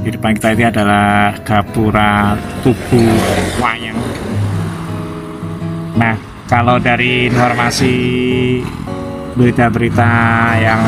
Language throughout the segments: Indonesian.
Di depan kita ini adalah Gapura Tugu Wayang. Nah, kalau dari informasi berita-berita yang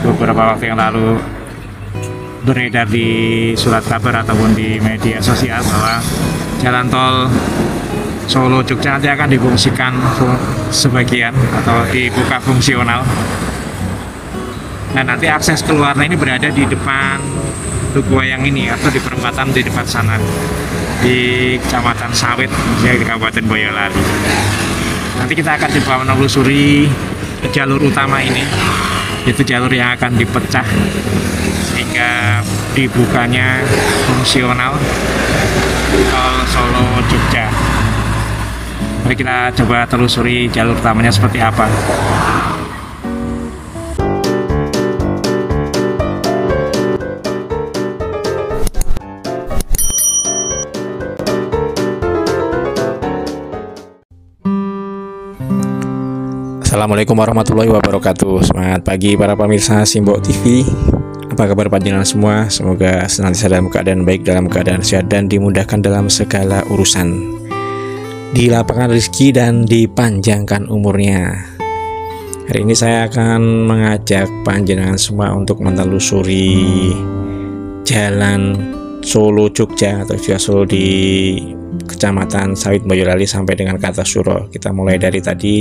beberapa waktu yang lalu beredar di surat kabar ataupun di media sosial bahwa jalan tol Solo Jogja nanti akan difungsikan sebagian atau dibuka fungsional. Nah, nanti akses keluarnya ini berada di depan Tugu Wayang ini atau di perempatan di depan sana di Kecamatan Sawit di Kabupaten Boyolali. Nanti kita akan coba menelusuri jalur utama ini, itu jalur yang akan dipecah sehingga dibukanya fungsional tol Solo Jogja. Mari kita coba telusuri jalur utamanya seperti apa. Assalamualaikum warahmatullahi wabarakatuh. Selamat pagi para pemirsa Simbok TV. Apa kabar panjenengan semua? Semoga senantiasa dalam keadaan baik, dalam keadaan sehat, dan dimudahkan dalam segala urusan, dilapangkan rezeki dan dipanjangkan umurnya. Hari ini saya akan mengajak panjenengan semua untuk menelusuri jalan Solo Jogja atau Via Solo di Kecamatan Sawit Boyolali sampai dengan Kartosuro. Kita mulai dari tadi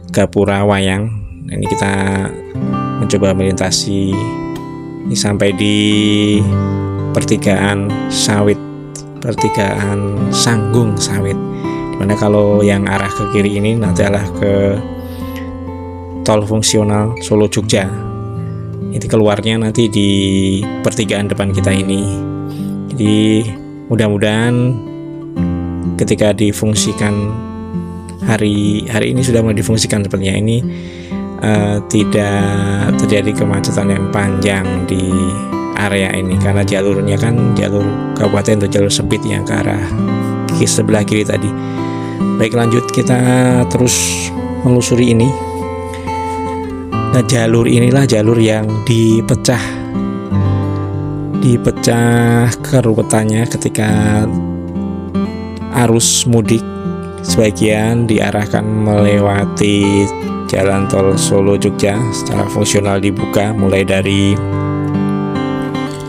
Gapura Wayang. Ini kita mencoba melintasi ini sampai di pertigaan Sawit, pertigaan Sanggung Sawit. Dimana kalau yang arah ke kiri ini nanti adalah ke tol fungsional Solo Jogja. Ini keluarnya nanti di pertigaan depan kita ini. Jadi mudah-mudahan ketika difungsikan hari ini sudah mulai difungsikan sepertinya ini, tidak terjadi kemacetan yang panjang di area ini karena jalurnya kan jalur kabupaten atau jalur sempit yang ke arah sebelah kiri tadi. Baik, lanjut kita terus menelusuri ini. Nah, jalur inilah jalur yang dipecah keruwetannya ketika arus mudik. Sebagian diarahkan melewati jalan tol Solo Jogja secara fungsional dibuka mulai dari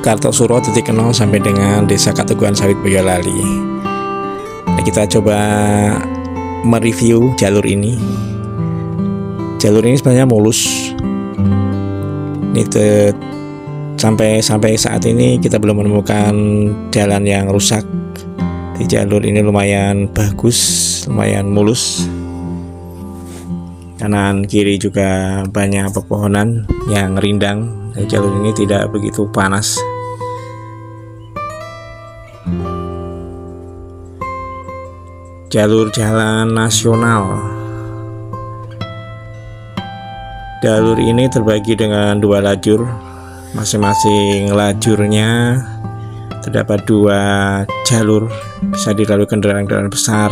Kartosuro titik 0 sampai dengan Desa Katuguhan Sawit Boyolali. Nah, kita coba mereview jalur ini. Jalur ini sebenarnya mulus. Ini sampai saat ini kita belum menemukan jalan yang rusak. Di jalur ini lumayan bagus, lumayan mulus. Kanan kiri juga banyak pepohonan yang rindang. Di jalur ini tidak begitu panas. Jalur jalan nasional. Jalur ini terbagi dengan 2 lajur. Masing-masing lajurnya terdapat 2 jalur, bisa dilalui kendaraan-kendaraan besar.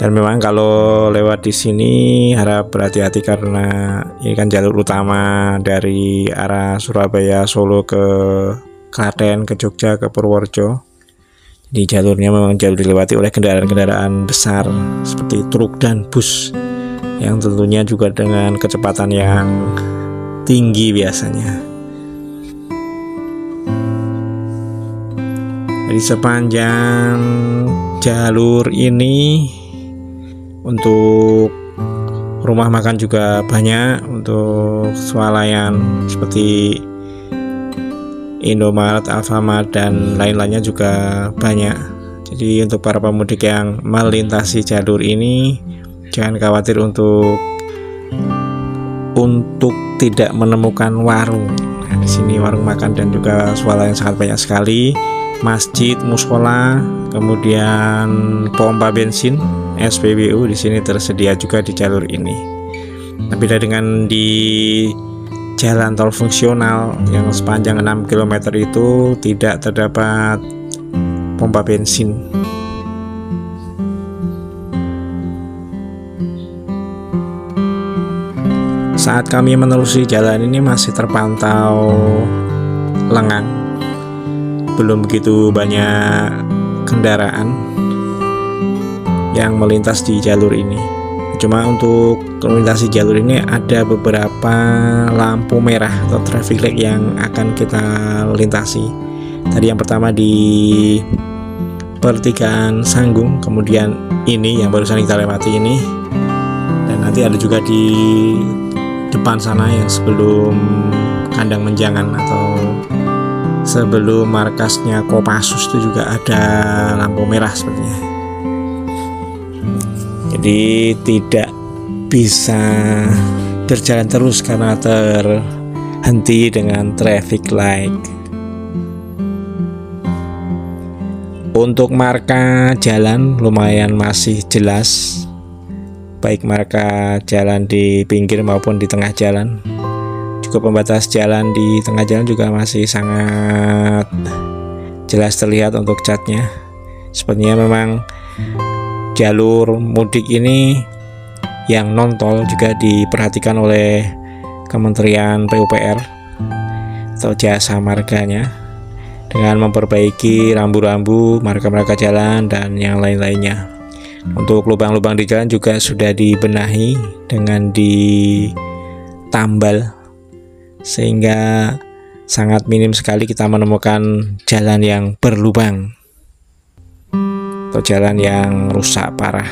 Dan memang kalau lewat di sini harap berhati-hati karena ini kan jalur utama dari arah Surabaya, Solo ke Klaten, ke Jogja, ke Purworejo. Jadi jalurnya memang jalur dilewati oleh kendaraan-kendaraan besar seperti truk dan bus yang tentunya juga dengan kecepatan yang tinggi biasanya. Di sepanjang jalur ini untuk rumah makan juga banyak, untuk swalayan seperti Indomaret, Alfamart, dan lain-lainnya juga banyak. Jadi untuk para pemudik yang melintasi jalur ini jangan khawatir untuk tidak menemukan warung. Nah, di sini warung makan dan juga swalayan sangat banyak sekali. Masjid, musola, kemudian pompa bensin, SPBU di sini tersedia juga di jalur ini. Nah, beda dengan di jalan tol fungsional yang sepanjang 6 km itu tidak terdapat pompa bensin. Saat kami menelusuri jalan ini masih terpantau lengang. belum begitu banyak kendaraan yang melintas di jalur ini. Cuma untuk melintasi jalur ini ada beberapa lampu merah atau traffic light yang akan kita lintasi. Tadi yang pertama di pertigaan Sanggung, kemudian ini yang barusan kita lewati ini, dan nanti ada juga di depan sana yang sebelum kandang menjangan atau sebelum markasnya Kopassus itu juga ada lampu merah sepertinya. Jadi tidak bisa berjalan terus karena terhenti dengan traffic light. Untuk marka jalan lumayan masih jelas, baik marka jalan di pinggir maupun di tengah jalan. Juga pembatas jalan di tengah jalan juga masih sangat jelas terlihat untuk catnya. Sepertinya memang jalur mudik ini yang non tol juga diperhatikan oleh Kementerian PUPR atau jasa marganya dengan memperbaiki rambu-rambu, marka-marka jalan dan yang lain-lainnya. Untuk lubang-lubang di jalan juga sudah dibenahi dengan ditambal sehingga sangat minim sekali kita menemukan jalan yang berlubang atau jalan yang rusak parah.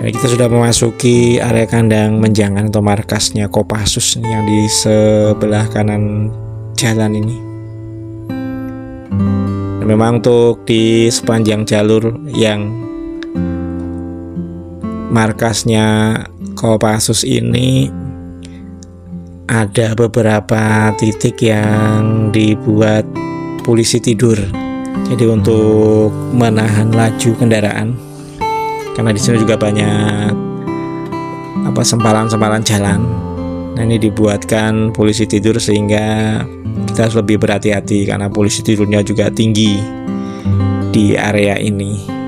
Dan kita sudah memasuki area kandang menjangan atau markasnya Kopassus yang di sebelah kanan jalan ini. Dan memang untuk di sepanjang jalur yang markasnya Kopassus ini ada beberapa titik yang dibuat polisi tidur. Jadi untuk menahan laju kendaraan, karena di sini juga banyak sempalan-sempalan jalan. Nah, ini dibuatkan polisi tidur sehingga kita harus lebih berhati-hati karena polisi tidurnya juga tinggi di area ini.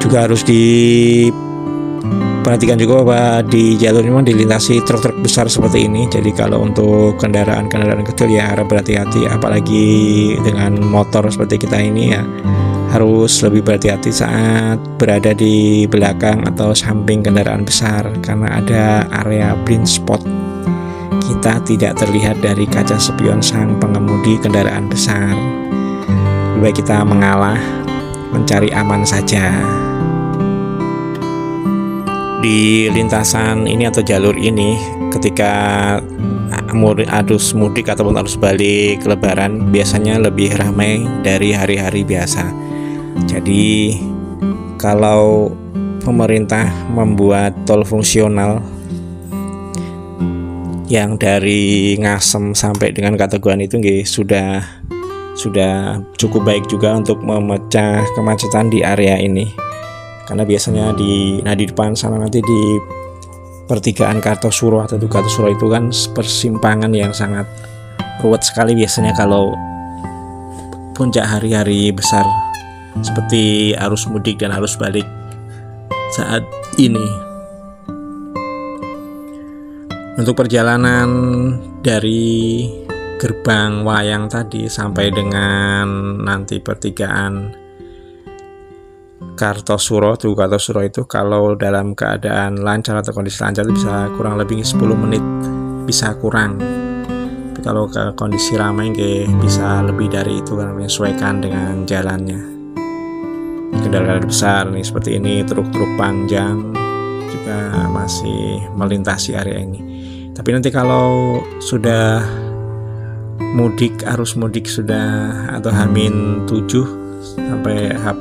Juga harus diperhatikan juga bahwa di jalur ini memang dilintasi truk-truk besar seperti ini. Jadi kalau untuk kendaraan-kendaraan kecil ya harap berhati-hati, apalagi dengan motor seperti kita ini ya harus lebih berhati-hati saat berada di belakang atau samping kendaraan besar karena ada area blind spot. Kita tidak terlihat dari kaca spion sang pengemudi kendaraan besar. Lebih baik kita mengalah, mencari aman saja. Di lintasan ini atau jalur ini ketika arus mudik ataupun arus balik lebaran biasanya lebih ramai dari hari-hari biasa. Jadi kalau pemerintah membuat tol fungsional yang dari Ngasem sampai dengan Katoguan itu sudah cukup baik juga untuk memecah kemacetan di area ini. Karena biasanya di depan sana nanti di pertigaan Kartosuro atau Kartosuro itu kan persimpangan yang sangat ruwet sekali biasanya kalau puncak hari-hari besar seperti arus mudik dan arus balik saat ini. Untuk perjalanan dari gerbang Wayang tadi sampai dengan nanti pertigaan Kartosuro itu kalau dalam keadaan lancar atau kondisi lancar itu bisa kurang lebih 10 menit, bisa kurang. Tapi kalau ke kondisi ramai bisa lebih dari itu karena menyesuaikan dengan jalannya. Kendaraan besar nih seperti ini, truk-truk panjang juga masih melintasi area ini. Tapi nanti kalau sudah mudik, arus mudik sudah atau H-7 sampai H+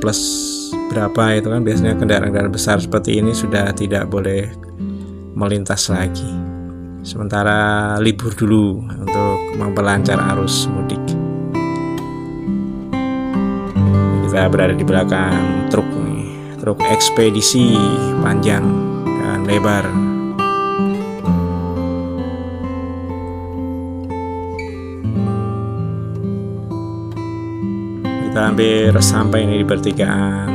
berapa itu kan biasanya kendaraan-kendaraan besar seperti ini sudah tidak boleh melintas lagi. Sementara libur dulu untuk memperlancar arus mudik. Kita berada di belakang truk nih, truk ekspedisi panjang dan lebar. Kita hampir sampai ini di pertigaan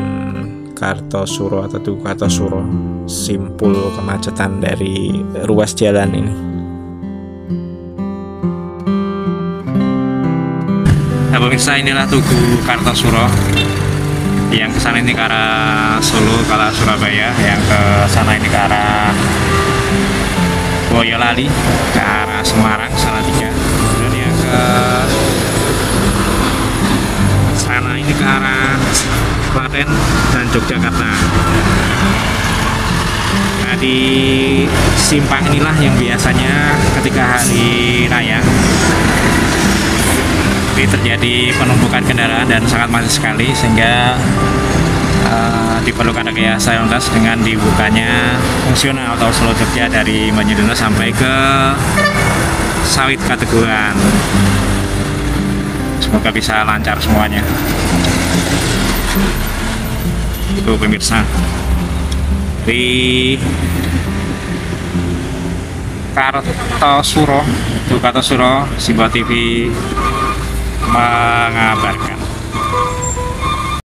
Kartosuro atau Tugu Kartosuro, simpul kemacetan dari ruas jalan ini. Nah pemirsa, inilah Tugu Kartosuro. Yang ke sana ini ke arah Solo, ke arah Surabaya. Yang ke sana ini ke arah Boyolali, ke arah Semarang, Salatiga. Dan yang ke sana ini ke arah Klaten dan Yogyakarta. Nah di simpang inilah yang biasanya ketika hari raya ini terjadi penumpukan kendaraan dan sangat macet sekali, sehingga diperlukan rekayasa lalu lintas dengan dibukanya fungsional atau Solo Jogja dari Banyudono sampai ke Sawit Kateguhan. Semoga bisa lancar semuanya. Itu pemirsa, di Kartosuro, Tugu Kartosuro, Simbol TV mengabarkan.